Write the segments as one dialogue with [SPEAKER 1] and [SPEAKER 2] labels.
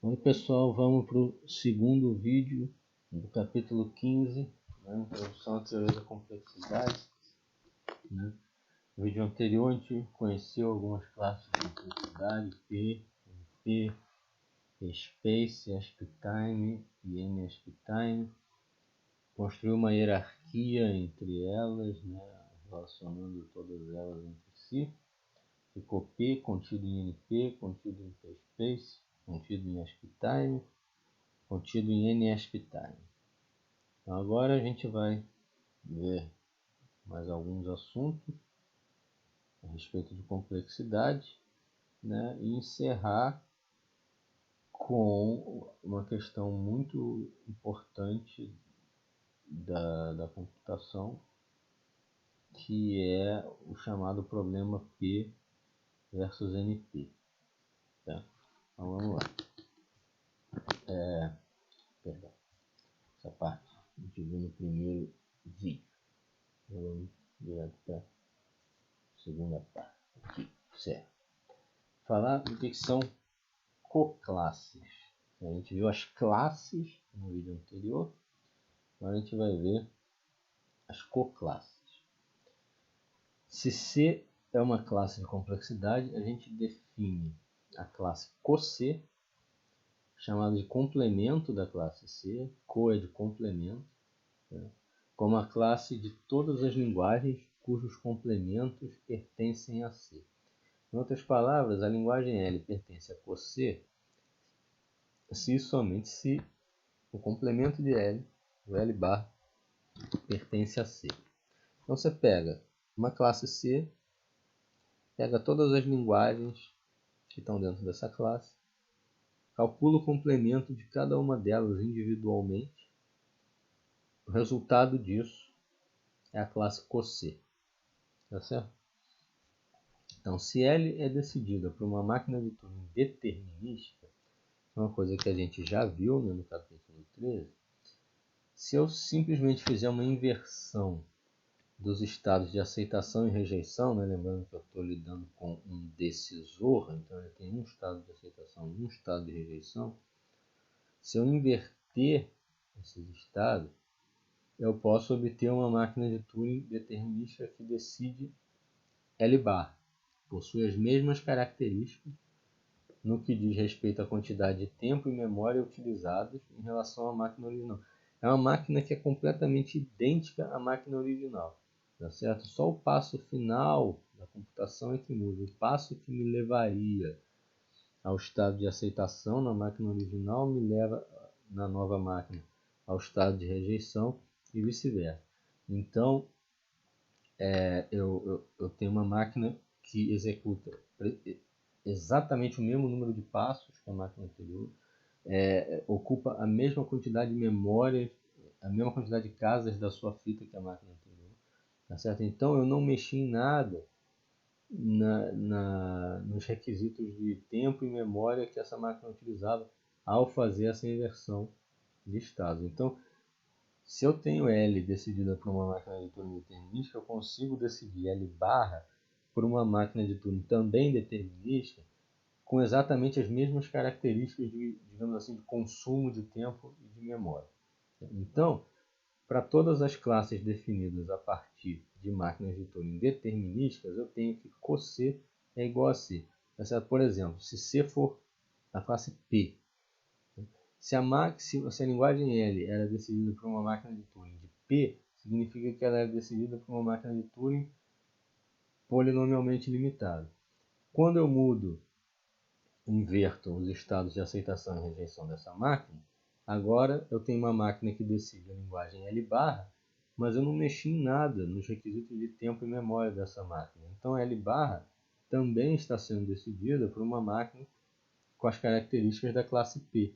[SPEAKER 1] Oi pessoal, vamos para o segundo vídeo do capítulo 15, né? Introdução à teoria da complexidade. Né? No vídeo anterior a gente conheceu algumas classes de complexidade, P, P, Space, SPTime e NSPTime. Construiu uma hierarquia entre elas, né? Relacionando todas elas entre si. Ficou P contido em NP, contido em PSpace, contido em SPTime, contido em NSPTime. Então, agora a gente vai ver mais alguns assuntos a respeito de complexidade, né? E encerrar com uma questão muito importante da computação, que é o chamado problema P versus NP. Tá? Então vamos lá. Perdão. Essa parte a gente viu no primeiro vídeo. Vamos direto para a segunda parte. Aqui, certo. Falar do que são coclasses. A gente viu as classes no vídeo anterior. Agora a gente vai ver as coclasses. Se C é uma classe de complexidade, a gente define a classe coC, chamada de complemento da classe C, co é de complemento, né? Como a classe de todas as linguagens cujos complementos pertencem a C. Em outras palavras, a linguagem L pertence a coC se e somente se o complemento de L, o L bar, pertence a C. Então você pega uma classe C, pega todas as linguagens que estão dentro dessa classe, calcula o complemento de cada uma delas individualmente. O resultado disso é a classe coC. Tá certo? Então, se L é decidida por uma máquina de Turing determinística, uma coisa que a gente já viu, né, no capítulo 13, se eu simplesmente fizer uma inversão dos estados de aceitação e rejeição, né, lembrando que eu estou lidando com um decisor, então ele tem um estado de aceitação e um estado de rejeição. Se eu inverter esses estados, eu posso obter uma máquina de Turing determinística que decide L bar. Possui as mesmas características no que diz respeito à quantidade de tempo e memória utilizados em relação à máquina original. É uma máquina que é completamente idêntica à máquina original, tá certo? Só o passo final da computação é que muda. O passo que me levaria ao estado de aceitação na máquina original me leva na nova máquina ao estado de rejeição e vice-versa. Então, eu tenho uma máquina que executa exatamente o mesmo número de passos que a máquina anterior, ocupa a mesma quantidade de memória, a mesma quantidade de casas da sua fita que a máquina anterior. Tá certo? Então eu não mexi em nada nos requisitos de tempo e memória que essa máquina utilizava ao fazer essa inversão de estados. Então, se eu tenho L decidida por uma máquina de Turing determinística, eu consigo decidir L barra por uma máquina de Turing também determinística, com exatamente as mesmas características de, digamos assim, de consumo de tempo e de memória. Então, para todas as classes definidas a partir de máquinas de Turing determinísticas, eu tenho que coC é igual a C. Por exemplo, se C for a classe P, se a linguagem L era decidida por uma máquina de Turing de P, significa que ela é decidida por uma máquina de Turing polinomialmente limitada. Quando eu inverto os estados de aceitação e rejeição dessa máquina, agora eu tenho uma máquina que decide a linguagem L barra, mas eu não mexi em nada nos requisitos de tempo e memória dessa máquina. Então L barra também está sendo decidida por uma máquina com as características da classe P.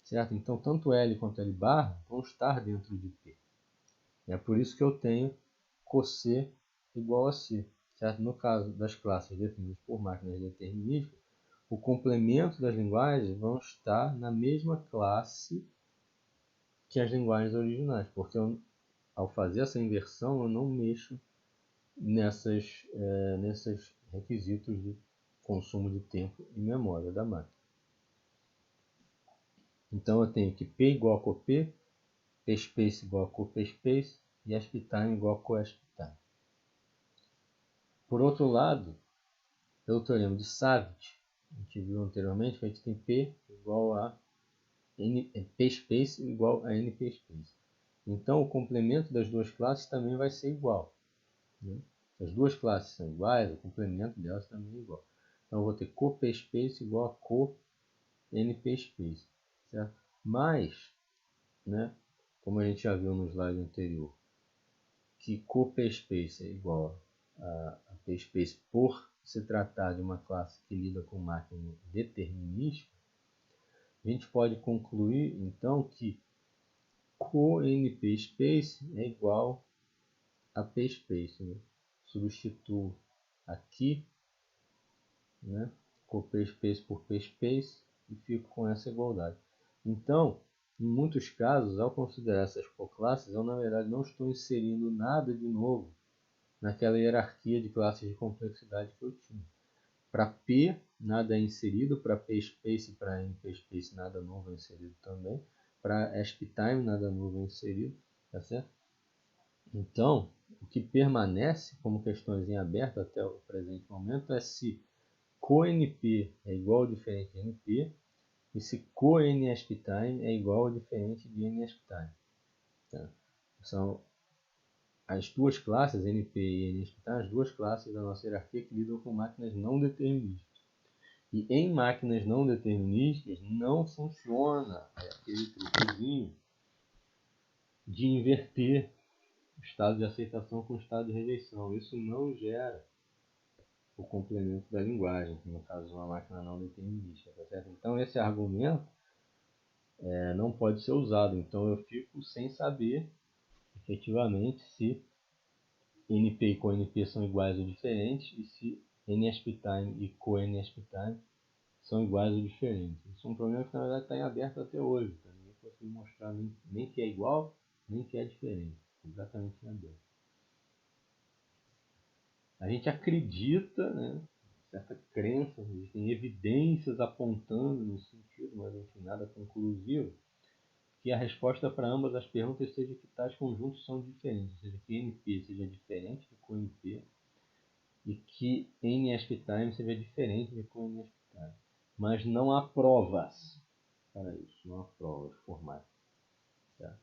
[SPEAKER 1] Certo? Então tanto L quanto L barra vão estar dentro de P. É por isso que eu tenho coC igual a C. Certo? No caso das classes definidas por máquinas determinísticas, o complemento das linguagens vão estar na mesma classe que as linguagens originais, porque ao fazer essa inversão eu não mexo nesses requisitos de consumo de tempo e memória da máquina. Então eu tenho que P igual a CoP, PSpace igual a CoPSpace e AspTime igual a CoAspTime. Por outro lado, pelo teorema de Savit, a gente viu anteriormente que a gente tem P igual a PSpace igual a NPSpace. Então o complemento das duas classes também vai ser igual. Né? As duas classes são iguais, o complemento delas também é igual. Então eu vou ter CoPSpace igual a CoNPSpace. Certo? Mas, né, como a gente já viu no slide anterior, que CoPSpace é igual a PSpace por se tratar de uma classe que lida com máquina determinística, a gente pode concluir então que CoNPSpace é igual a PSpace. Né? Substituo aqui, né, CoPSpace por PSpace e fico com essa igualdade. Então, em muitos casos, ao considerar essas coclasses, eu na verdade não estou inserindo nada de novo naquela hierarquia de classes de complexidade que eu tinha. Para P, nada é inserido, para PSpace e para NPSpace, nada novo é inserido também, para AspTime, nada novo é inserido, tá certo? Então, o que permanece como questões em aberto até o presente momento é se CoNP é igual ou diferente de NP e se CoNAspTime é igual ou diferente de NAspTime. Tá? São as duas classes, NP e NAspTime, as duas classes da nossa hierarquia que lidam com máquinas não determinísticas. E em máquinas não determinísticas não funciona aquele truquezinho de inverter o estado de aceitação com o estado de rejeição. Isso não gera o complemento da linguagem, no caso de uma máquina não determinística. Tá certo? Então esse argumento não pode ser usado. Então eu fico sem saber efetivamente se NP e CoNP são iguais ou diferentes e se NAspTime e CoNAspTime são iguais ou diferentes. Isso é um problema que na verdade está em aberto até hoje. Tá? Ninguém conseguiu mostrar nem que é igual, nem que é diferente. Completamente em aberto. A gente acredita, né, certa crença, existem evidências apontando nesse sentido, mas enfim, nada conclusivo, que a resposta para ambas as perguntas seja que tais conjuntos são diferentes, ou seja, que NP seja diferente de CoNP e que NAspTime seja diferente de CoNAspTime. Mas não há provas para isso, não há provas formais. Tá?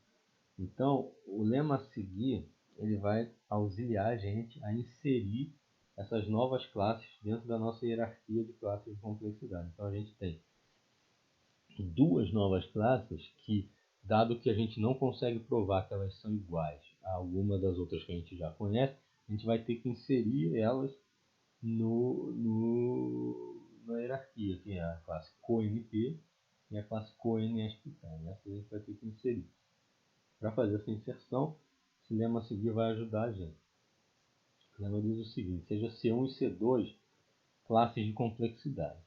[SPEAKER 1] Então, o lema a seguir ele vai auxiliar a gente a inserir essas novas classes dentro da nossa hierarquia de classes de complexidade. Então, a gente tem duas novas classes que, dado que a gente não consegue provar que elas são iguais a alguma das outras que a gente já conhece, a gente vai ter que inserir elas na hierarquia, que é a classe CoNP e a classe CoNAspTime. Essa a gente vai ter que inserir. Para fazer essa inserção, esse lema a seguir vai ajudar a gente. O lema diz o seguinte: seja C1 e C2 classes de complexidade.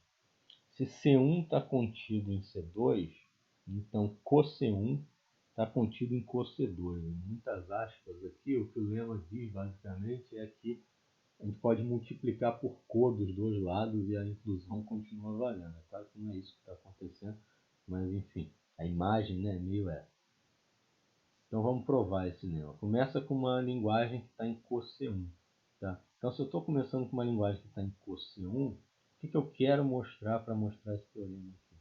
[SPEAKER 1] Se C1 está contido em C2, então CoC1 está contido em CoC2. Em muitas aspas aqui, o que o lema diz basicamente é que a gente pode multiplicar por Co dos dois lados e a inclusão continua valendo. É claro que não é isso que está acontecendo, mas enfim, a imagem, né, é meio essa. Então vamos provar esse lema. Começa com uma linguagem que está em CoC1. Tá? Então se eu estou começando com uma linguagem que está em CoC1, o que eu quero mostrar para mostrar esse teorema aqui?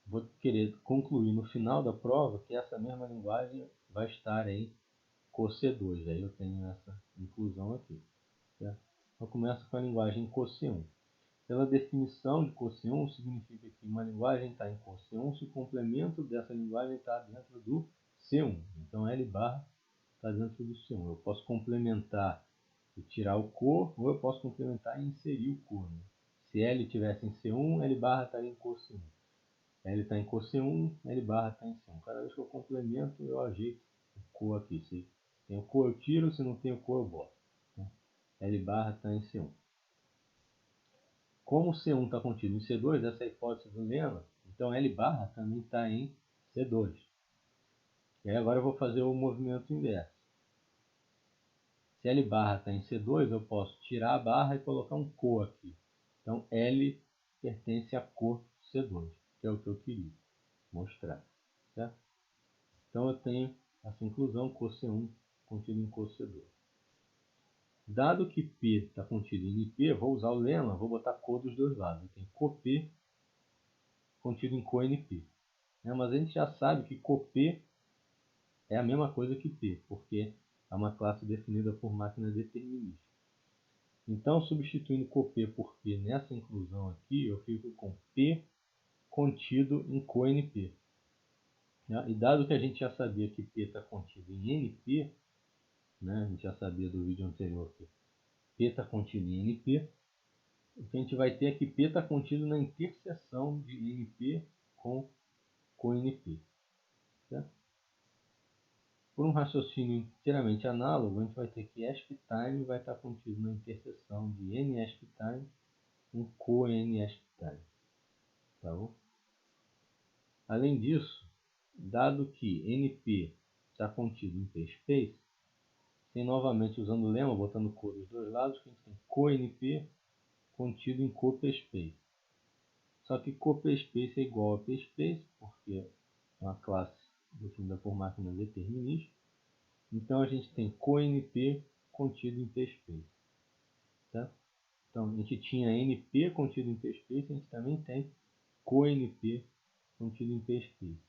[SPEAKER 1] Vou querer concluir no final da prova que essa mesma linguagem vai estar em CoC2. Aí eu tenho essa inclusão aqui. Certo? Então começa com a linguagem em CoC1. Pela definição de CoC1, significa que uma linguagem está em CoC1 se o complemento dessa linguagem está dentro do C1. Então L barra está dentro do C1. Eu posso complementar e tirar o Co, ou eu posso complementar e inserir o Co. Né? Se L tivesse em C1, L barra estaria em CoC1. L está em CoC1, L barra está em C1. Cada vez que eu complemento, eu ajeito o Co aqui. Se tem o Co, eu tiro. Se não tem o Co, eu boto. L barra está em C1. Como o C1 está contido em C2, essa é a hipótese do lema, então L barra também está em C2. E aí agora eu vou fazer o movimento inverso. Se L barra está em C2, eu posso tirar a barra e colocar um Co aqui. Então L pertence a Co C2, que é o que eu queria. mostrar. Certo? Então eu tenho essa inclusão CoC1 contido em CoC2. Dado que P está contido em NP, vou usar o lema, vou botar Co dos dois lados. Eu tenho CoP contido em CoNP. Mas a gente já sabe que CoP é a mesma coisa que P, porque é uma classe definida por máquina determinista. Então, substituindo CoP por P nessa inclusão aqui, eu fico com P contido em CoNP. E dado que a gente já sabia que P está contido em NP, a gente já sabia do vídeo anterior que P está contido em NP, o que a gente vai ter é que P está contido na interseção de NP com CoNP. Certo? Por um raciocínio inteiramente análogo, a gente vai ter que ASPTime vai estar contido na interseção de NASPTime com CoNASPTime. Tá bom? Além disso, dado que NP está contido em PSpace, tem novamente usando o lema, botando Co dos dois lados, que a gente tem CoNP contido em CoPSpace. Só que CoPSpace é igual a PSpace, porque é uma classe definida por máquina determinista. Então a gente tem CoNP contido em PSpace. Tá? Então a gente tinha NP contido em PSpace, a gente também tem CoNP contido em PSpace.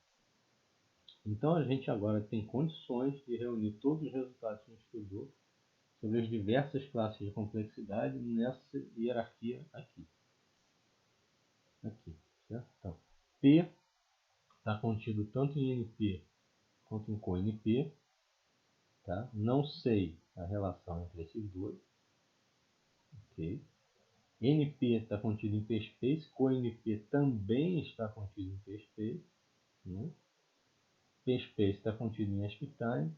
[SPEAKER 1] Então a gente agora tem condições de reunir todos os resultados que a gente estudou sobre as diversas classes de complexidade nessa hierarquia aqui. Certo? Então, P está contido tanto em NP quanto em CoNP. Tá? Não sei a relação entre esses dois. Okay. NP está contido em PSpace, CoNP também está contido em PSpace. PSpace está contido em ASPTime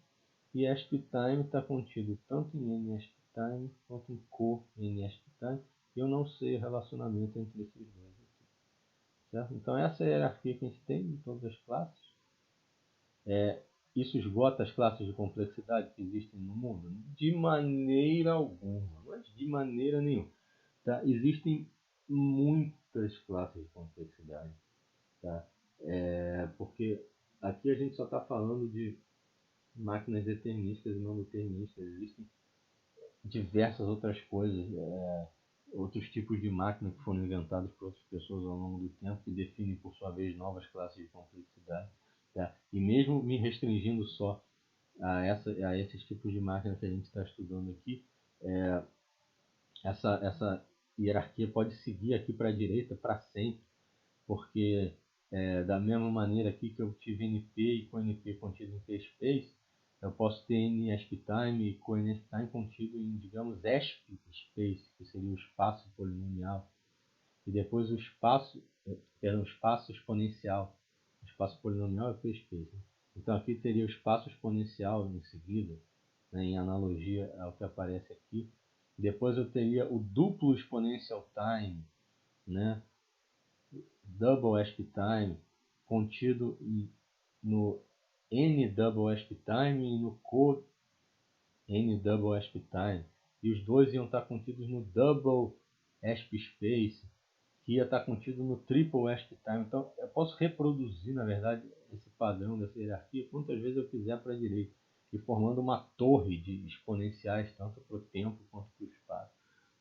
[SPEAKER 1] e ASPTime está contido tanto em NASPTime quanto em CoNASPTime. Eu não sei o relacionamento entre esses dois aqui. Certo? Então essa é a hierarquia que a gente tem de todas as classes. Isso esgota as classes de complexidade que existem no mundo? De maneira alguma, mas de maneira nenhuma. Tá? Existem muitas classes de complexidade. Tá? Porque aqui a gente só está falando de máquinas deterministas e não deterministas. Existem diversas outras coisas, outros tipos de máquina que foram inventados por outras pessoas ao longo do tempo que definem, por sua vez, novas classes de complexidade. Tá? E mesmo me restringindo só a esses tipos de máquina que a gente está estudando aqui, essa hierarquia pode seguir aqui para a direita para sempre, porque da mesma maneira aqui que eu tive NP e CoNP contido em PSpace, eu posso ter NASPTime e CoNASPTime contido em, digamos, ESP-space, que seria o espaço polinomial, e depois o espaço exponencial. O espaço polinomial é PSpace. Então aqui teria o espaço exponencial em seguida, em analogia ao que aparece aqui. Depois eu teria o duplo exponential time, double ASPTime, contido no N double ASPTime e no Co N double ASPTime. E os dois iam estar contidos no double ASPSpace, que ia estar contido no triple ASPTime. Então eu posso reproduzir, na verdade, esse padrão dessa hierarquia quantas vezes eu quiser para a direita, e formando uma torre de exponenciais, tanto para o tempo quanto para o espaço.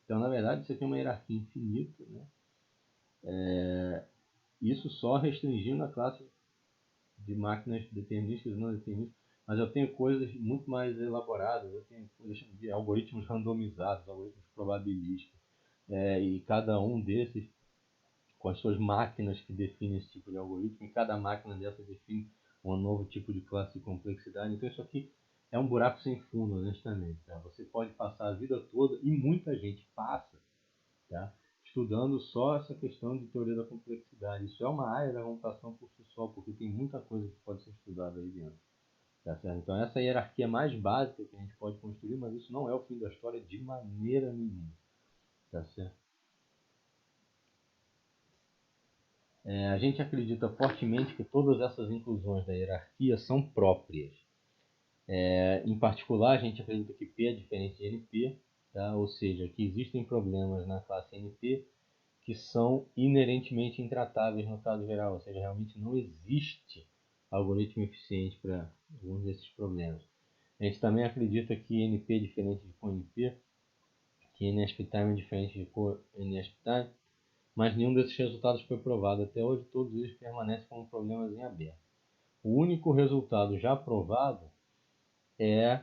[SPEAKER 1] Então, na verdade, isso aqui é uma hierarquia infinita, isso só restringindo a classe de máquinas deterministas e não deterministas, mas eu tenho coisas muito mais elaboradas, eu tenho coisas de algoritmos randomizados, algoritmos probabilísticos, e cada um desses com as suas máquinas que definem esse tipo de algoritmo, e cada máquina dessa define um novo tipo de classe de complexidade. Então isso aqui é um buraco sem fundo, honestamente. Tá? Você pode passar a vida toda, e muita gente passa, tá? Estudando só essa questão de teoria da complexidade. Isso é uma área da computação por si só, porque tem muita coisa que pode ser estudada aí dentro. Tá certo? Então essa é a hierarquia mais básica que a gente pode construir, mas isso não é o fim da história de maneira nenhuma. Tá certo? A gente acredita fortemente que todas essas inclusões da hierarquia são próprias. Em particular, a gente acredita que P é diferente de NP, tá? Ou seja, que existem problemas na classe NP que são inerentemente intratáveis no caso geral, ou seja, realmente não existe algoritmo eficiente para alguns desses problemas. A gente também acredita que NP é diferente de CoNP, que NSPTime é diferente de CoNSPTime, mas nenhum desses resultados foi provado até hoje, todos eles permanecem como problemas em aberto. O único resultado já provado é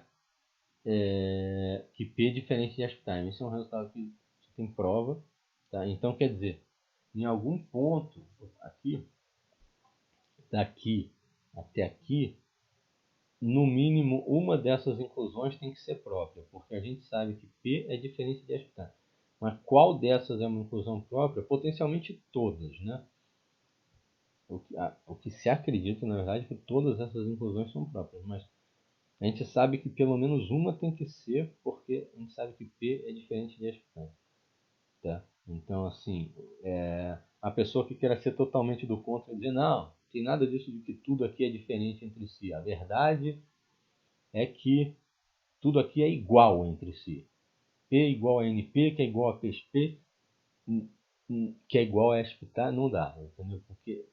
[SPEAKER 1] que P é diferente de SPTime. Esse é um resultado que tem prova, tá? Então, quer dizer, em algum ponto aqui, daqui até aqui, no mínimo uma dessas inclusões tem que ser própria, porque a gente sabe que P é diferente de SPTime. Mas qual dessas é uma inclusão própria? Potencialmente todas, né? O que se acredita, na verdade, é que todas essas inclusões são próprias, mas a gente sabe que pelo menos uma tem que ser, porque a gente sabe que P é diferente de SPTime. Tá? Então, assim, a pessoa que queira ser totalmente do contra e dizer, não, tem nada disso de que tudo aqui é diferente entre si. A verdade é que tudo aqui é igual entre si. P é igual a NP, que é igual a PSP, que é igual a SPTime, não dá, entendeu? Porque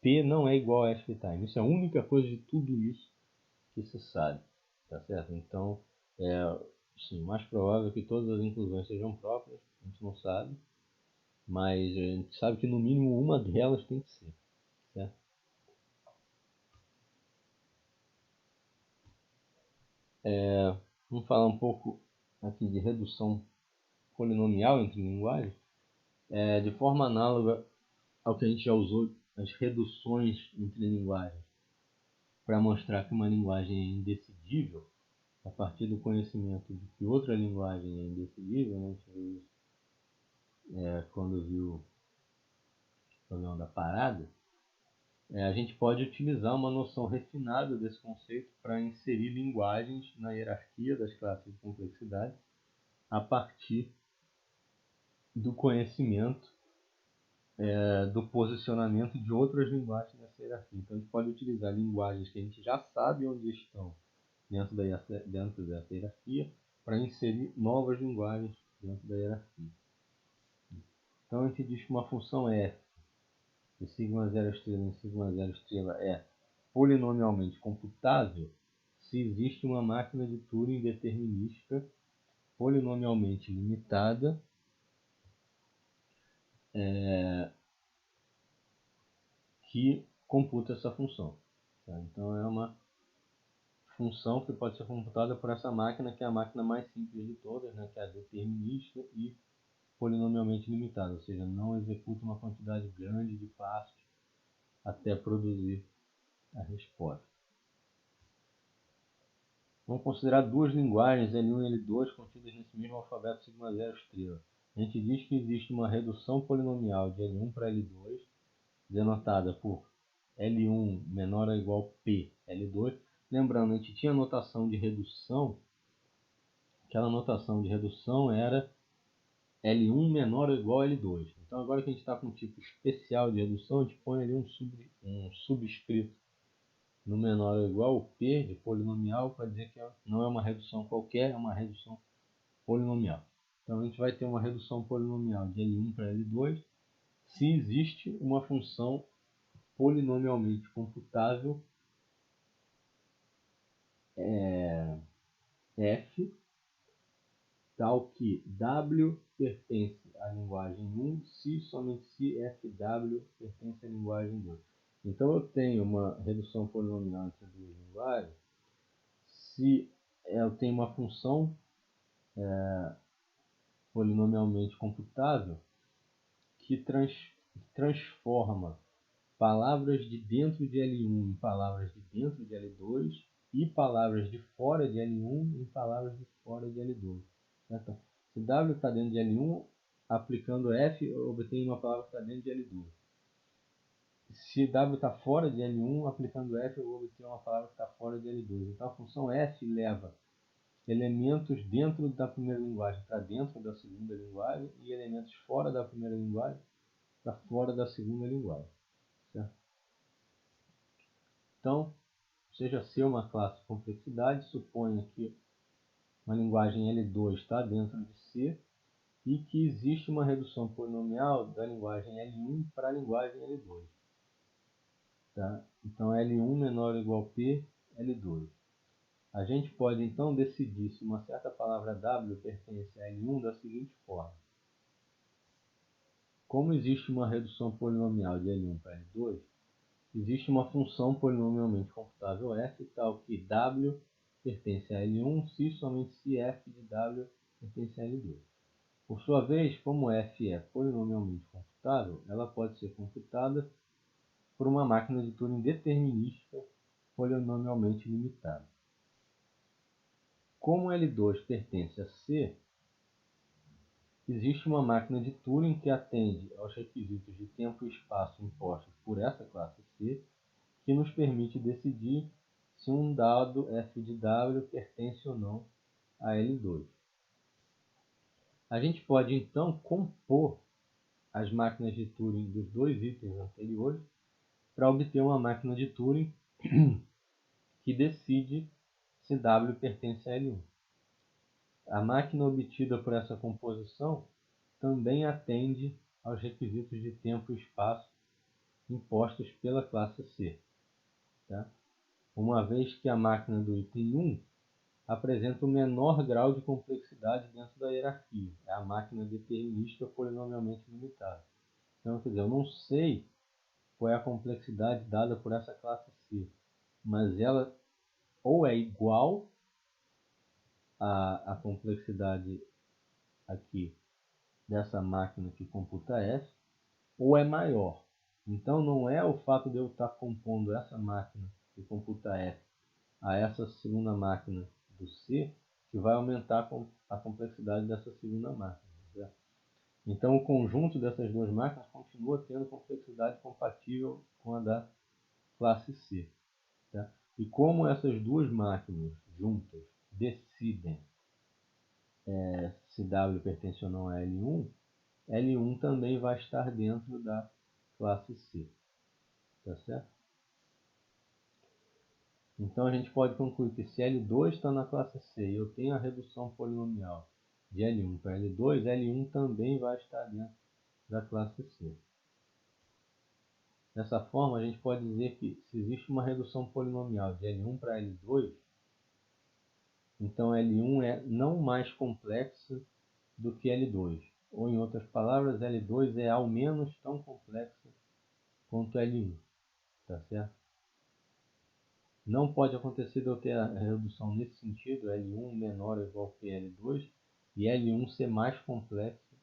[SPEAKER 1] P não é igual a SPTime. Isso é a única coisa de tudo isso que se sabe, tá certo? Então, sim, mais provável que todas as inclusões sejam próprias, a gente não sabe, mas a gente sabe que no mínimo uma delas tem que ser, certo? Vamos falar um pouco aqui de redução polinomial entre linguagens, de forma análoga ao que a gente já usou as reduções entre linguagens para mostrar que uma linguagem é indecidível a partir do conhecimento de que outra linguagem é indecidível, né? A gente viu isso quando viu o problema da parada. A gente pode utilizar uma noção refinada desse conceito para inserir linguagens na hierarquia das classes de complexidade a partir do conhecimento do posicionamento de outras linguagens nessa hierarquia. Então, a gente pode utilizar linguagens que a gente já sabe onde estão dentro dessa hierarquia para inserir novas linguagens dentro da hierarquia. Então, a gente diz que uma função f de sigma 0 estrela em sigma 0 estrela é polinomialmente computável se existe uma máquina de Turing determinística polinomialmente limitada que computa essa função. Tá? Então é uma função que pode ser computada por essa máquina, que é a máquina mais simples de todas, né? Que é a determinística e polinomialmente limitada, ou seja, não executa uma quantidade grande de passos até produzir a resposta. Vamos considerar duas linguagens, L1 e L2, contidas nesse mesmo alfabeto sigma 0 estrela. A gente diz que existe uma redução polinomial de L1 para L2, denotada por L1 menor ou igual a P, L2. Lembrando, a gente tinha a notação de redução, aquela notação de redução era L1 menor ou igual a L2. Então, agora que a gente está com um tipo especial de redução, a gente põe ali um subscrito no menor ou igual ao P de polinomial para dizer que não é uma redução qualquer, é uma redução polinomial. Então a gente vai ter uma redução polinomial de L1 para L2 se existe uma função polinomialmente computável f tal que W pertence à linguagem 1 se somente se fw pertence à linguagem 2. Então eu tenho uma redução polinomial entre duas linguagens se eu tenho uma função polinomialmente computável que transforma palavras de dentro de L1 em palavras de dentro de L2 e palavras de fora de L1 em palavras de fora de L2. Certo? Se W está dentro de L1, aplicando F, eu obtenho uma palavra que está dentro de L2. Se W está fora de L1, aplicando F, eu obtenho uma palavra que está fora de L2. Então a função F leva elementos dentro da primeira linguagem para dentro da segunda linguagem e elementos fora da primeira linguagem para fora da segunda linguagem. Certo? Então, seja C uma classe de complexidade, suponha que uma linguagem L2 está dentro de C e que existe uma redução polinomial da linguagem L1 para a linguagem L2. Tá? Então, L1 menor ou igual a P, L2. A gente pode, então, decidir se uma certa palavra W pertence a L1 da seguinte forma. Como existe uma redução polinomial de L1 para L2, existe uma função polinomialmente computável f, tal que W pertence a L1 se somente se f de W pertence a L2. Por sua vez, como f é polinomialmente computável, ela pode ser computada por uma máquina de Turing determinística polinomialmente limitada. Como L2 pertence a C, existe uma máquina de Turing que atende aos requisitos de tempo e espaço impostos por essa classe C, que nos permite decidir se um dado f de W pertence ou não a L2. A gente pode, então, compor as máquinas de Turing dos dois itens anteriores para obter uma máquina de Turing que decide se W pertence a L1. A máquina obtida por essa composição também atende aos requisitos de tempo e espaço impostos pela classe C. Tá? Uma vez que a máquina do item 1 apresenta o menor grau de complexidade dentro da hierarquia. É a máquina determinística polinomialmente limitada. Então, quer dizer, eu não sei qual é a complexidade dada por essa classe C, mas ela ou é igual à complexidade aqui dessa máquina que computa F, ou é maior. Então, não é o fato de eu estar compondo essa máquina que computa F a essa segunda máquina do C que vai aumentar a complexidade dessa segunda máquina. Certo? Então, o conjunto dessas duas máquinas continua tendo complexidade compatível com a da classe C. Tá? E como essas duas máquinas juntas decidem se W pertence ou não a L1, L1 também vai estar dentro da classe C. Tá certo? Então a gente pode concluir que se L2 está na classe C e eu tenho a redução polinomial de L1 para L2, L1 também vai estar dentro da classe C. Dessa forma, a gente pode dizer que se existe uma redução polinomial de L1 para L2, então L1 é não mais complexa do que L2. Ou, em outras palavras, L2 é ao menos tão complexa quanto L1. Tá certo? Não pode acontecer de eu ter a redução nesse sentido, L1 menor ou igual que L2, e L1 ser mais complexo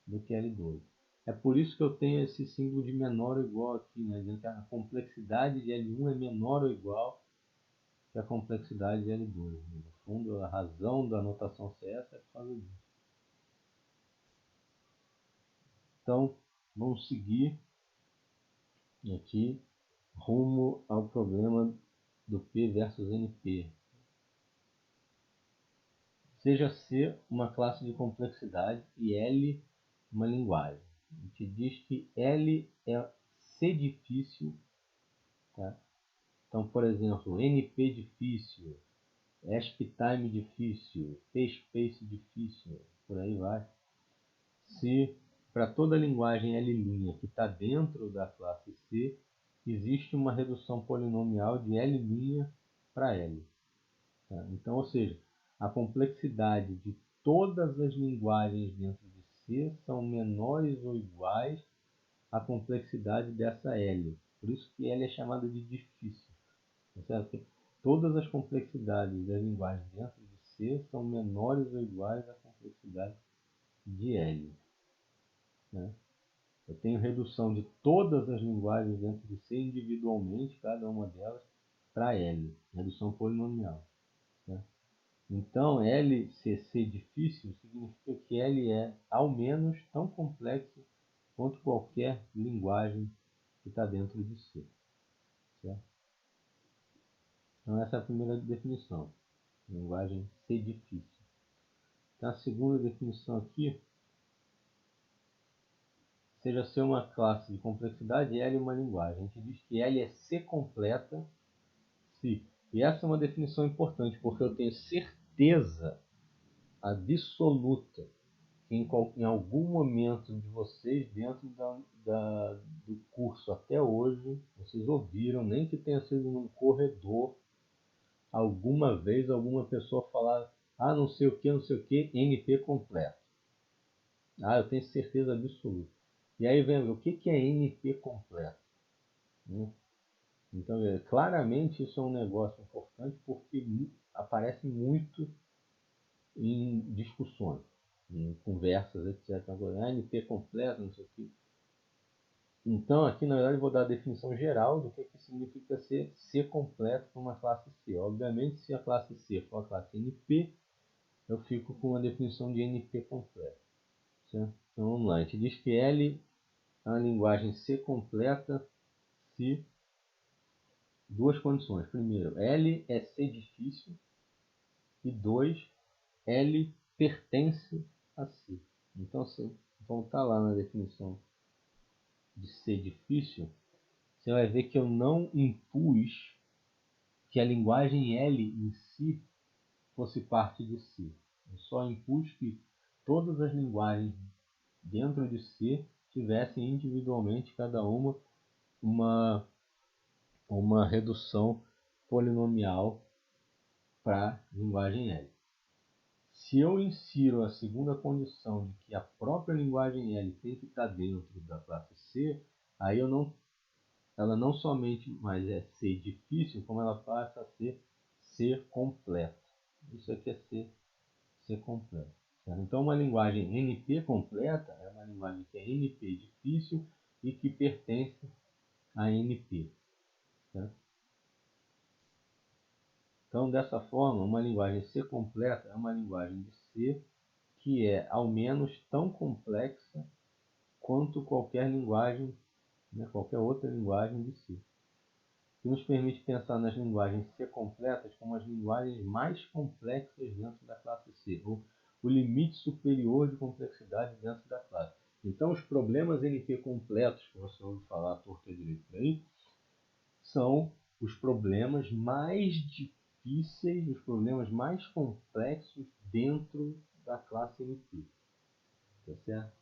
[SPEAKER 1] do que L2. É por isso que eu tenho esse símbolo de menor ou igual aqui, né? Dizendo que a complexidade de L1 é menor ou igual que a complexidade de L2. No fundo, a razão da notação ser essa é por causa disso. Então, vamos seguir aqui rumo ao problema do P versus NP. Seja C uma classe de complexidade e L uma linguagem. A gente diz que L é C difícil. Tá? Então, por exemplo, NP difícil, ASCII-time difícil, PSpace difícil, por aí vai. Se para toda linguagem L' que está dentro da classe C, existe uma redução polinomial de L' para L. Tá? Então, ou seja, a complexidade de todas as linguagens dentro de C são menores ou iguais à complexidade dessa L. Por isso que L é chamada de difícil. Tá certo? Porque todas as complexidades das linguagens dentro de C são menores ou iguais à complexidade de L. Né? Eu tenho redução de todas as linguagens dentro de C individualmente, cada uma delas, para L. Redução polinomial. Né? Então, LCC difícil significa que L é, ao menos, tão complexo quanto qualquer linguagem que está dentro de C. Certo? Então, essa é a primeira definição. Linguagem C difícil. Então, a segunda definição aqui, seja C uma classe de complexidade, L uma linguagem. A gente diz que L é C completa se. E essa é uma definição importante, porque eu tenho certeza absoluta que em algum momento de vocês, dentro do curso até hoje, vocês ouviram, nem que tenha sido num corredor, alguma vez alguma pessoa falar, não sei o que, NP completo. Eu tenho certeza absoluta. E aí vem o que é NP completo? Então, claramente isso é um negócio importante porque aparece muito em discussões, em conversas, etc. NP completo, não sei o que. Então, aqui na verdade eu vou dar a definição geral do que significa ser completo para uma classe C. Obviamente, se a classe C for a classe NP, eu fico com a definição de NP completo. Certo? Então vamos lá, a gente diz que L é uma linguagem C completa se duas condições. Primeiro, L é C difícil e 2, L pertence a C. Então, se voltar lá na definição de C difícil, você vai ver que eu não impus que a linguagem L em si fosse parte de C. Eu só impus que todas as linguagens dentro de C tivessem individualmente cada uma redução polinomial para a linguagem L. Se eu insiro a segunda condição de que a própria linguagem L tem que estar dentro da classe C, aí ela não somente mais é C difícil, como ela passa a ser C completa. Isso aqui é C completa. Certo? Então, uma linguagem NP completa é uma linguagem que é NP difícil e que pertence a NP. Certo? Então, dessa forma, uma linguagem C completa é uma linguagem de C que é ao menos tão complexa quanto qualquer linguagem, qualquer outra linguagem de C. Que nos permite pensar nas linguagens C completas como as linguagens mais complexas dentro da classe C, ou o limite superior de complexidade dentro da classe. Então, os problemas NP completos, que você ouve falar à torta direito por aí, são os problemas mais difíceis, os problemas mais complexos dentro da classe NP. Tá certo?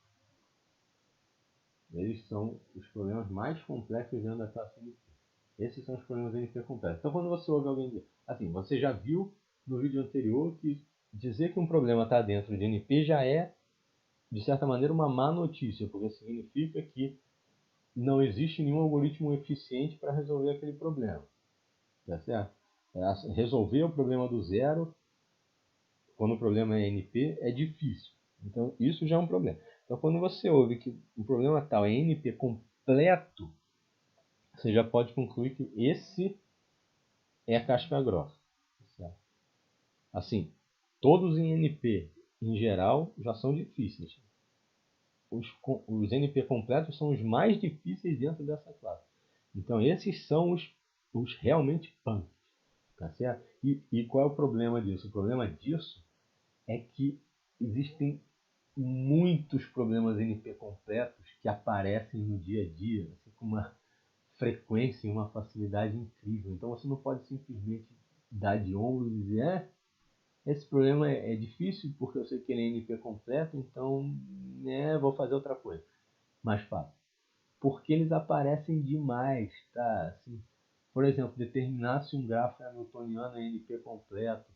[SPEAKER 1] Eles são os problemas mais complexos dentro da classe NP. Esses são os problemas NP completos. Então, quando você ouve alguém dizer, assim, você já viu no vídeo anterior que dizer que um problema está dentro de NP já é, de certa maneira, uma má notícia, porque significa que não existe nenhum algoritmo eficiente para resolver aquele problema. Tá certo? Resolver o problema do zero, quando o problema é NP, é difícil. Então, isso já é um problema. Então, quando você ouve que o problema tal é NP completo, você já pode concluir que esse é a casca grossa. Certo? Assim, todos em NP, em geral, já são difíceis. Os NP completos são os mais difíceis dentro dessa classe. Então, esses são os realmente punks. Tá certo? E qual é o problema disso? O problema disso é que existem muitos problemas NP completos que aparecem no dia a dia, assim, com uma frequência e uma facilidade incrível. Então você não pode simplesmente dar de ombros e dizer esse problema é difícil porque eu sei que ele é NP completo, então vou fazer outra coisa. Mais fácil. Porque eles aparecem demais, tá? Assim, por exemplo, determinar se um grafo é hamiltoniano é NP completo.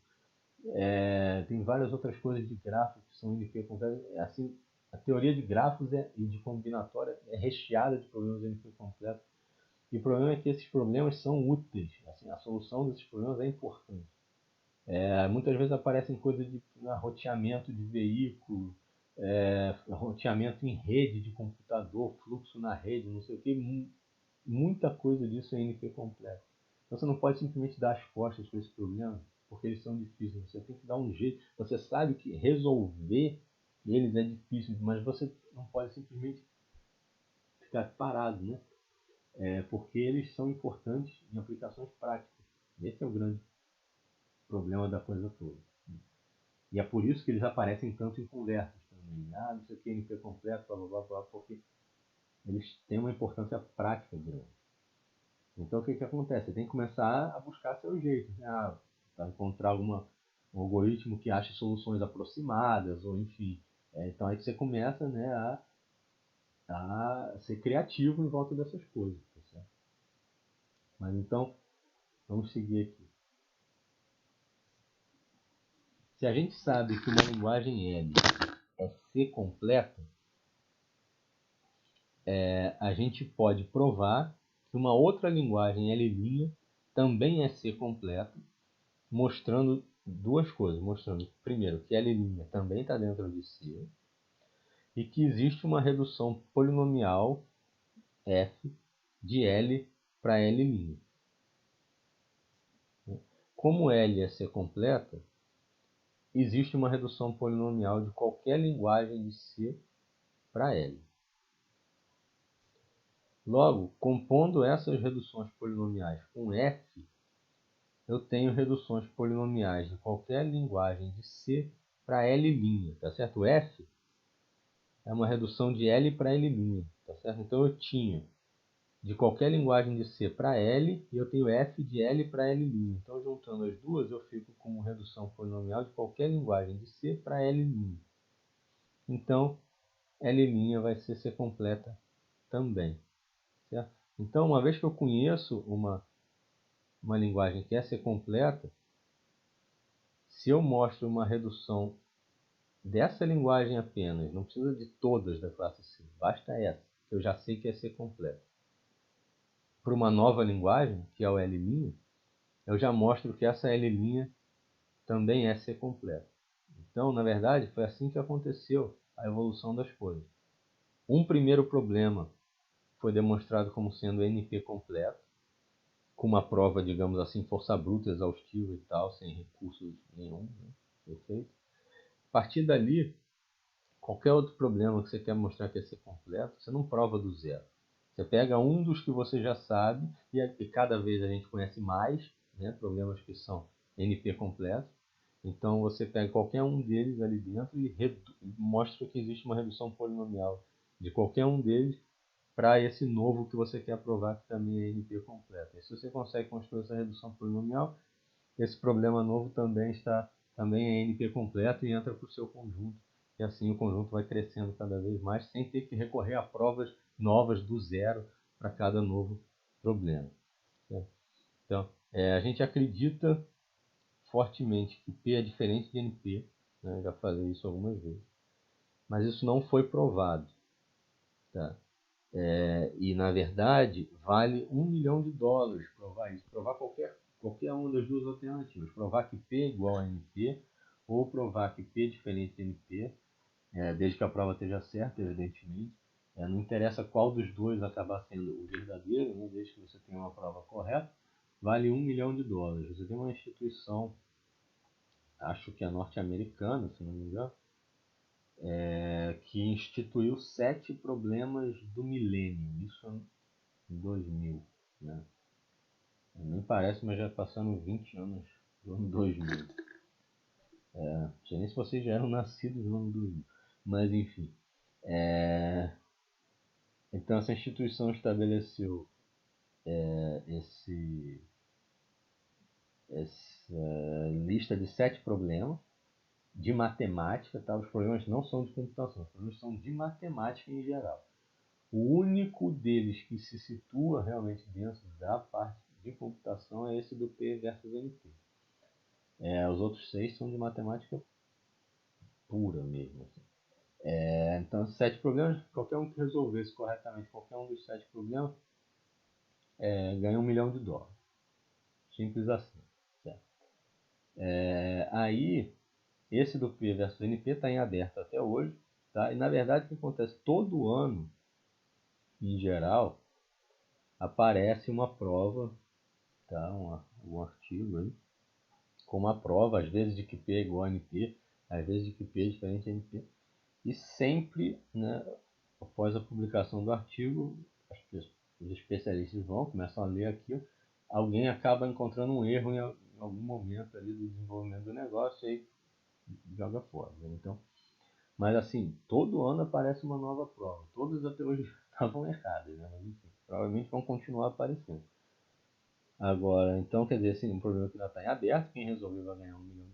[SPEAKER 1] Tem várias outras coisas de grafo que são NP completo. Assim, a teoria de grafos e de combinatória é recheada de problemas NP completo. E o problema é que esses problemas são úteis. Assim, a solução desses problemas é importante. Muitas vezes aparecem coisas de roteamento de veículo, roteamento em rede de computador, fluxo na rede, não sei o que. Muita coisa disso é NP completo. Então você não pode simplesmente dar as costas para esse problema, porque eles são difíceis. Você tem que dar um jeito. Você sabe que resolver eles é difícil, mas você não pode simplesmente ficar parado, né? Porque eles são importantes em aplicações práticas. Esse é o grande problema da coisa toda. E é por isso que eles aparecem tanto em conversas também. Não sei o que, NP completo, blá blá blá, porque eles têm uma importância prática grande. Então o que acontece? Você tem que começar a buscar seu jeito. Para encontrar um algoritmo que ache soluções aproximadas, ou enfim, Então aí que você começa, né, a ser criativo em volta dessas coisas. Tá certo? Mas então, vamos seguir aqui. Se a gente sabe que uma linguagem L é C completa, a gente pode provar que uma outra linguagem L' também é C completa, mostrando duas coisas. Mostrando, primeiro, que L' também está dentro de C e que existe uma redução polinomial F de L para L'. Como L é C completa, existe uma redução polinomial de qualquer linguagem de C para L. Logo, compondo essas reduções polinomiais com F, eu tenho reduções polinomiais de qualquer linguagem de C para L', tá certo? O F é uma redução de L para L', tá certo? Então eu tinha de qualquer linguagem de C para L e eu tenho F de L para L'. Então, juntando as duas, eu fico com redução polinomial de qualquer linguagem de C para L'. Então, L' vai ser C completa também. Certo? Então, uma vez que eu conheço uma linguagem que é C completa, se eu mostro uma redução dessa linguagem apenas, não precisa de todas da classe C, basta essa, que eu já sei que é C completa. Para uma nova linguagem, que é o L', eu já mostro que essa L' também é C completa. Então, na verdade, foi assim que aconteceu a evolução das coisas. Um primeiro problema foi demonstrado como sendo NP completo, com uma prova, digamos assim, força bruta, exaustiva e tal, sem recursos nenhum. Né? Perfeito? A partir dali, qualquer outro problema que você quer mostrar que é C completo, você não prova do zero. Você pega um dos que você já sabe, e cada vez a gente conhece mais, né, problemas que são NP completos. Então você pega qualquer um deles ali dentro e mostra que existe uma redução polinomial de qualquer um deles para esse novo que você quer provar que também é NP completo. E se você consegue construir essa redução polinomial, esse problema novo também é NP completo e entra para o seu conjunto. E assim o conjunto vai crescendo cada vez mais, sem ter que recorrer a provas novas do zero para cada novo problema. Certo? Então, a gente acredita fortemente que P é diferente de NP, né? Já falei isso algumas vezes, mas isso não foi provado. Tá? E na verdade vale $1 milhão provar isso, provar qualquer uma das duas alternativas, provar que P é igual a NP ou provar que P é diferente de NP, desde que a prova esteja certa, evidentemente. Não interessa qual dos dois acabar sendo o verdadeiro, né? Desde que você tenha uma prova correta, vale $1 milhão. Você tem uma instituição, acho que é norte-americana, se não me engano, que instituiu 7 problemas do milênio, isso em 2000, né? Nem parece, mas já passaram 20 anos do ano 2000. Não sei nem se vocês já eram nascidos no ano 2000, mas enfim. Então essa instituição estabeleceu essa lista de 7 problemas de matemática, tá? Os problemas não são de computação, os problemas são de matemática em geral. O único deles que se situa realmente dentro da parte de computação é esse do P versus NP. Os outros 6 são de matemática pura mesmo. Assim. Então, 7 problemas, qualquer um que resolvesse corretamente qualquer um dos 7 problemas ganha $1 milhão. Simples assim. Certo? Aí, esse do P versus NP está em aberto até hoje. Tá? E na verdade o que acontece? Todo ano, em geral, aparece uma prova, tá? um artigo aí, com uma prova, às vezes de que P é igual a NP, às vezes de que P é diferente de NP. E sempre, né, após a publicação do artigo, os especialistas começam a ler aquilo, alguém acaba encontrando um erro em algum momento ali do desenvolvimento do negócio e aí joga fora. Né? Então, mas assim, todo ano aparece uma nova prova. Todas até hoje estavam erradas, né? Mas enfim, provavelmente vão continuar aparecendo. Agora, então, quer dizer, assim, um problema que ainda está em aberto, quem resolver vai ganhar $1 milhão.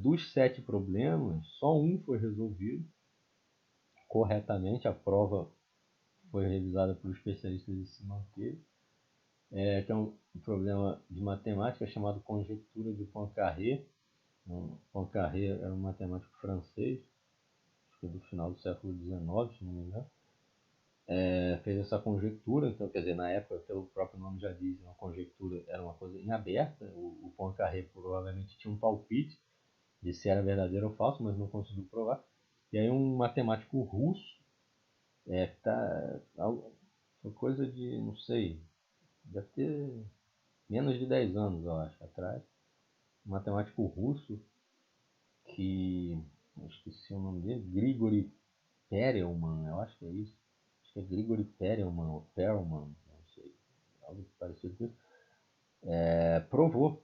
[SPEAKER 1] Dos 7 problemas, só um foi resolvido corretamente. A prova foi revisada por especialistas e se manteve. Que é um problema de matemática chamado conjectura de Poincaré. Poincaré era um matemático francês, acho que do final do século XIX, se não me engano. Fez essa conjectura, então, quer dizer, na época, pelo próprio nome já diz, uma conjectura era uma coisa em aberta. O Poincaré provavelmente tinha um palpite de se era verdadeiro ou falso, mas não conseguiu provar. E aí um matemático russo, foi coisa de, não sei, deve ter menos de 10 anos, eu acho, atrás, um matemático russo que, eu esqueci o nome dele, Grigori Perelman, eu acho que é isso. Acho que é Grigori Perelman, ou Perelman, não sei, algo parecido com isso. Provou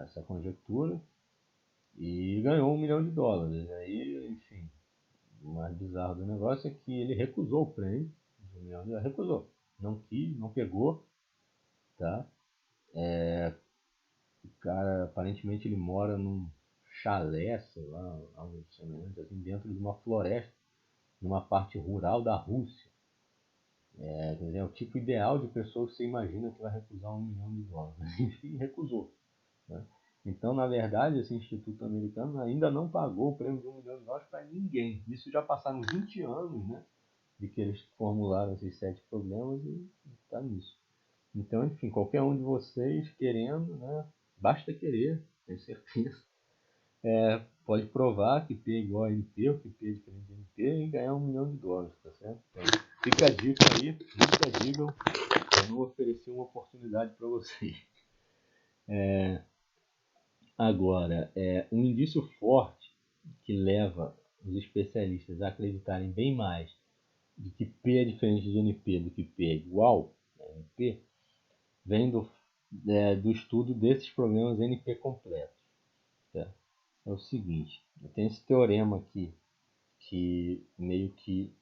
[SPEAKER 1] essa conjectura e ganhou $1 milhão. Aí, enfim, o mais bizarro do negócio é que ele recusou o prêmio de $1 milhão, recusou, não quis, não pegou, tá? O cara, aparentemente, ele mora num chalé, sei lá, algo semelhante, assim, dentro de uma floresta, numa parte rural da Rússia. Quer dizer, é o tipo ideal de pessoa que você imagina que vai recusar $1 milhão. Enfim, recusou, né? Então, na verdade, esse instituto americano ainda não pagou o prêmio de $1 milhão para ninguém. Isso já passaram 20 anos, né, de que eles formularam esses 7 problemas e está nisso. Então, enfim, qualquer um de vocês querendo, né, basta querer, tenho certeza, pode provar que P é igual a NP, ou que P é diferente de NP, e ganhar $1 milhão, tá certo? Então, fica a dica aí, nunca digam, eu não ofereci uma oportunidade para vocês. Agora, um indício forte que leva os especialistas a acreditarem bem mais de que P é diferente de NP do que P é igual a NP, vem do estudo desses problemas NP completos. Tá? É o seguinte, tem esse teorema aqui que meio que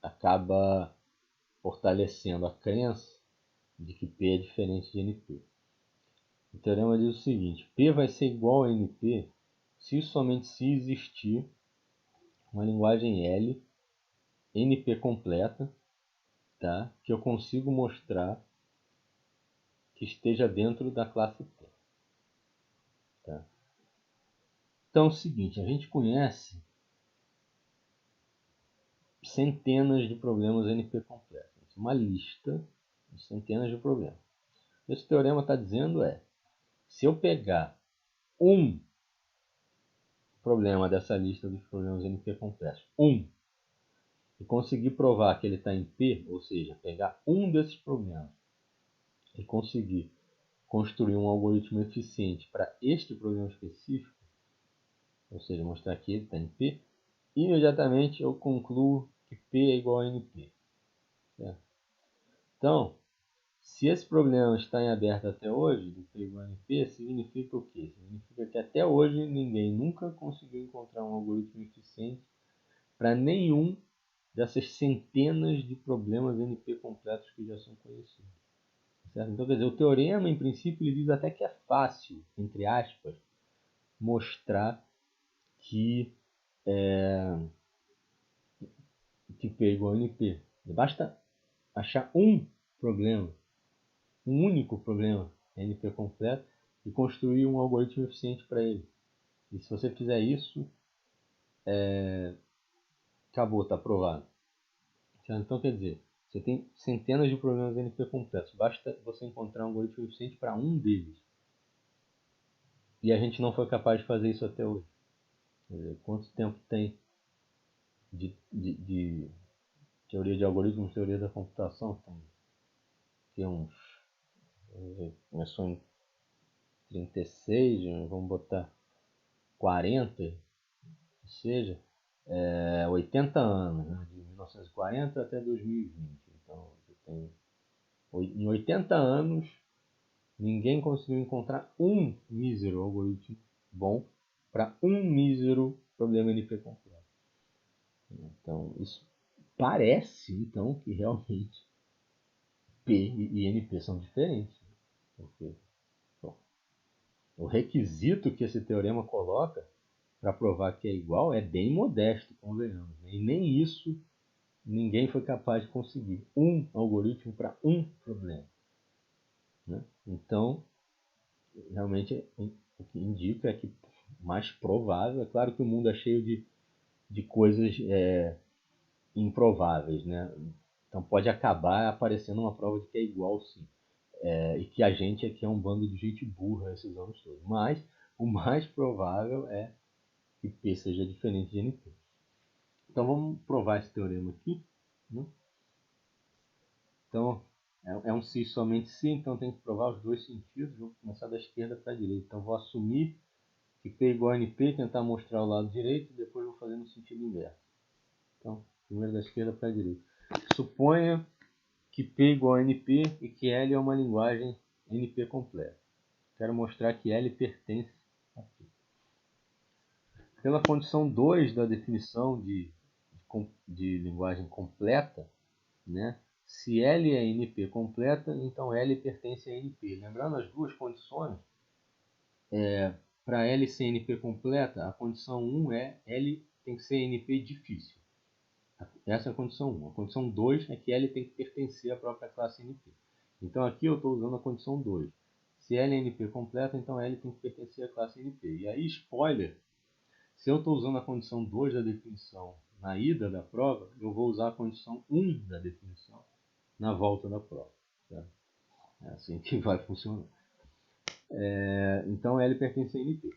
[SPEAKER 1] acaba fortalecendo a crença de que P é diferente de NP. O teorema diz o seguinte: P vai ser igual a NP somente se existir uma linguagem L, NP completa, tá? Que eu consigo mostrar que esteja dentro da classe P. Tá? Então é o seguinte, a gente conhece centenas de problemas NP completos. Uma lista de centenas de problemas. Esse teorema está dizendo se eu pegar um problema dessa lista dos problemas NP completos, e conseguir provar que ele está em P, ou seja, pegar um desses problemas e conseguir construir um algoritmo eficiente para este problema específico, ou seja, mostrar que ele está em P, imediatamente eu concluo que P é igual a NP. Certo? Então, se esse problema está em aberto até hoje, do P igual a NP, significa o quê? Significa que até hoje ninguém nunca conseguiu encontrar um algoritmo eficiente para nenhum dessas centenas de problemas NP completos que já são conhecidos. Certo? Então, quer dizer, o teorema, em princípio, ele diz até que é fácil, entre aspas, mostrar que P é igual a NP. Basta achar um problema, um único problema NP completo e construir um algoritmo eficiente para ele. E se você fizer isso, acabou, está aprovado. Então, quer dizer, você tem centenas de problemas NP completos. Basta você encontrar um algoritmo eficiente para um deles. E a gente não foi capaz de fazer isso até hoje. Quer dizer, quanto tempo tem de teoria de algoritmos, teoria da computação? Tem uns... Começou em 36, vamos botar 40, ou seja, 80 anos, né? De 1940 até 2020. Então, em 80 anos, ninguém conseguiu encontrar um mísero algoritmo bom para um mísero problema NP completo. Então, isso parece, então, que realmente P e NP são diferentes. Porque, bom, o requisito que esse teorema coloca para provar que é igual é bem modesto, convenhamos, né? E nem isso ninguém foi capaz de conseguir. Um algoritmo para um problema, né? Então, realmente, o que indica é que mais provável, é claro que o mundo é cheio de coisas improváveis, né? Então pode acabar aparecendo uma prova de que é igual, sim. E que a gente aqui é um bando de gente burra esses anos todos. Mas o mais provável é que P seja diferente de NP. Então vamos provar esse teorema aqui, né? Então é um se somente se, então tem que provar os dois sentidos. Vou começar da esquerda para a direita. Então vou assumir que P igual a NP, tentar mostrar o lado direito e depois vou fazer no sentido inverso. Então, primeiro da esquerda para a direita. Suponha que P igual a NP e que L é uma linguagem NP completa. Quero mostrar que L pertence a P. Pela condição 2 da definição de linguagem completa, né? Se L é NP completa, então L pertence a NP. Lembrando as duas condições, para L ser NP completa, a condição 1 é L tem que ser NP difícil. Essa é a condição 1. A condição 2 é que L tem que pertencer à própria classe NP. Então aqui eu estou usando a condição 2. Se L é NP completa, então L tem que pertencer à classe NP. E aí, spoiler, se eu estou usando a condição 2 da definição na ida da prova, eu vou usar a condição 1 da definição na volta da prova. Certo? É assim que vai funcionar. Então L pertence a NP.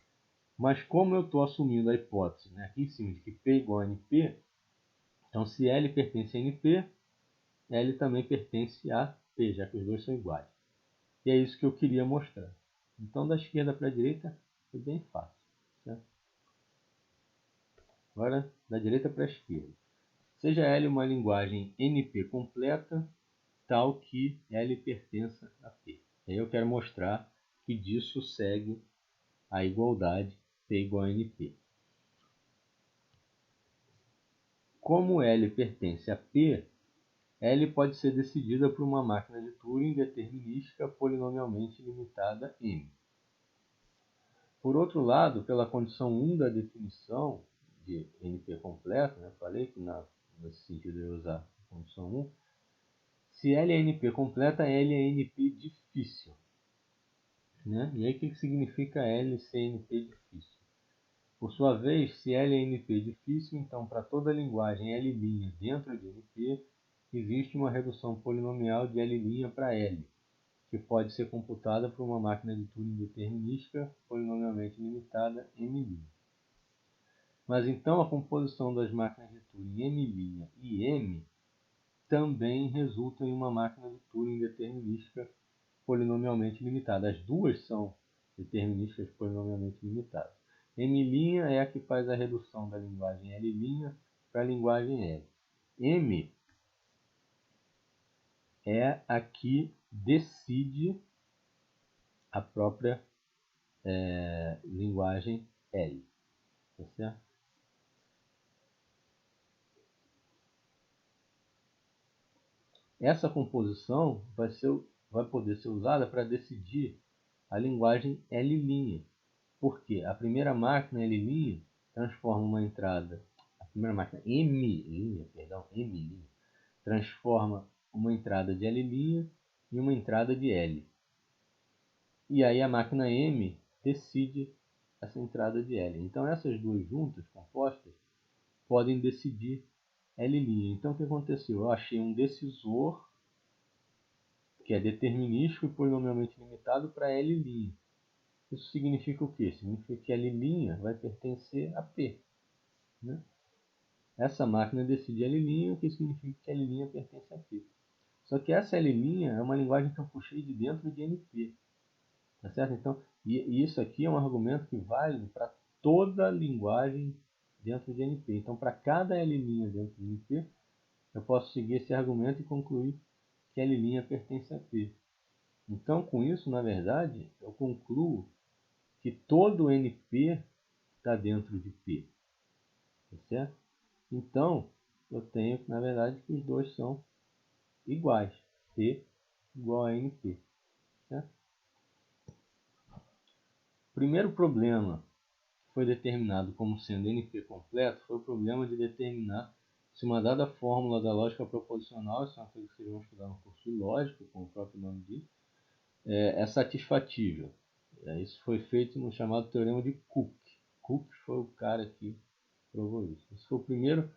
[SPEAKER 1] Mas como eu estou assumindo a hipótese, né, aqui em cima de que P igual a NP, então se L pertence a NP, L também pertence a P, já que os dois são iguais. E é isso que eu queria mostrar. Então da esquerda para a direita foi bem fácil. Certo? Agora da direita para a esquerda. Seja L uma linguagem NP completa, tal que L pertença a P. E aí eu quero mostrar que disso segue a igualdade P igual a NP. Como L pertence a P, L pode ser decidida por uma máquina de Turing determinística polinomialmente limitada M. Por outro lado, pela condição 1 da definição de NP completa, né, falei que nesse sentido eu ia usar a condição 1, se L é NP completa, L é NP difícil. Né? E aí o que significa L ser NP difícil? Por sua vez, se L é NP difícil, então para toda linguagem L' dentro de NP, existe uma redução polinomial de L' para L, que pode ser computada por uma máquina de Turing determinística polinomialmente limitada M'. Mas então a composição das máquinas de Turing M' e M também resulta em uma máquina de Turing determinística polinomialmente limitada. As duas são determinísticas polinomialmente limitadas. M' é a que faz a redução da linguagem L' para a linguagem L. M é a que decide a própria linguagem L. Tá certo? Essa composição vai poder ser usada para decidir a linguagem L'. Por quê? A primeira máquina L' transforma uma entrada, a primeira máquina M', transforma uma entrada de L' em uma entrada de L. E aí a máquina M decide essa entrada de L. Então essas duas juntas, compostas, podem decidir L'. Então o que aconteceu? Eu achei um decisor que é determinístico e polinomialmente limitado para L'. Isso significa o quê? Significa que L' vai pertencer a P. Né? Essa máquina decide L', o que significa que L' pertence a P. Só que essa L' é uma linguagem que eu puxei de dentro de NP. Tá certo? Então, e isso aqui é um argumento que vale para toda linguagem dentro de NP. Então, para cada L' dentro de NP, eu posso seguir esse argumento e concluir que L' pertence a P. Então, com isso, na verdade, eu concluo que todo NP está dentro de P. Tá certo? Então, eu tenho, na verdade, que os dois são iguais. P igual a NP. Certo? primeiro problema que foi determinado como sendo NP completo foi o problema de determinar se uma dada fórmula da lógica proposicional, isso é uma coisa que vocês vão estudar no curso de lógica, como o próprio nome diz, é satisfatível. Isso foi feito no chamado teorema de Cook. Cook foi o cara que provou isso. Esse foi o primeiro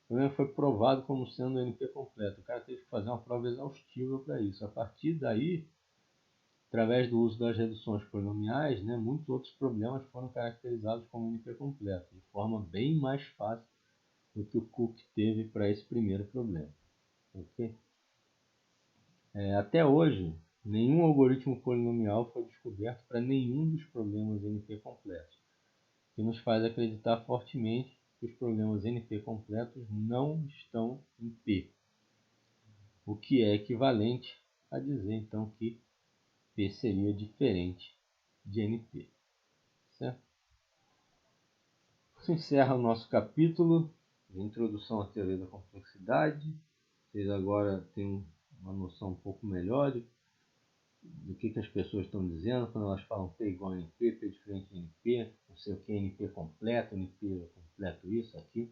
[SPEAKER 1] problema, foi provado como sendo NP completo. O cara teve que fazer uma prova exaustiva para isso. A partir daí, através do uso das reduções polinomiais, muitos outros problemas foram caracterizados como NP completo, de forma bem mais fácil do que o Cook teve para esse primeiro problema. Okay? Até hoje, nenhum algoritmo polinomial foi descoberto para nenhum dos problemas NP completos, o que nos faz acreditar fortemente que os problemas NP completos não estão em P, o que é equivalente a dizer então que P seria diferente de NP. Certo? Isso encerra o nosso capítulo de introdução à teoria da complexidade. Vocês agora têm uma noção um pouco melhor do que as pessoas estão dizendo quando elas falam P igual a NP, P diferente de NP, não sei o que, NP completo isso, aqui.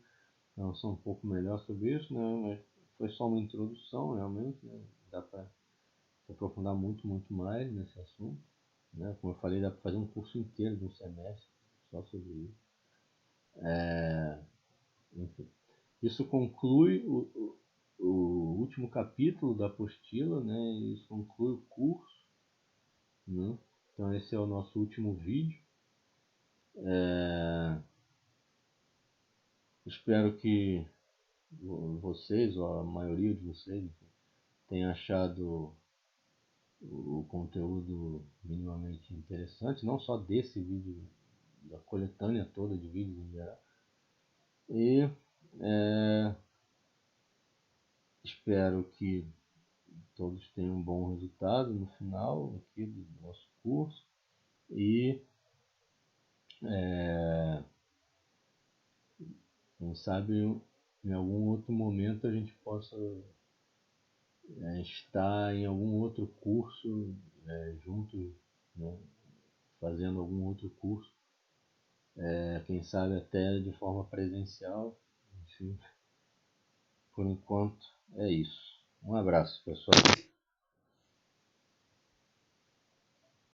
[SPEAKER 1] Uma noção um pouco melhor sobre isso, mas foi só uma introdução, realmente. Dá para aprofundar muito mais nesse assunto. Como eu falei, dá para fazer um curso inteiro de um semestre só sobre isso. Enfim. Isso conclui o último capítulo da apostila, e isso conclui o curso. Então esse é o nosso último vídeo. Espero que vocês, ou a maioria de vocês, tenha achado o conteúdo minimamente interessante, não só desse vídeo, da coletânea toda de vídeos em geral. E espero que todos tenham um bom resultado no final aqui do nosso curso. E quem sabe em algum outro momento a gente possa estar em algum outro curso juntos, fazendo algum outro curso, quem sabe até de forma presencial. Enfim, por enquanto é isso. Um abraço, pessoal.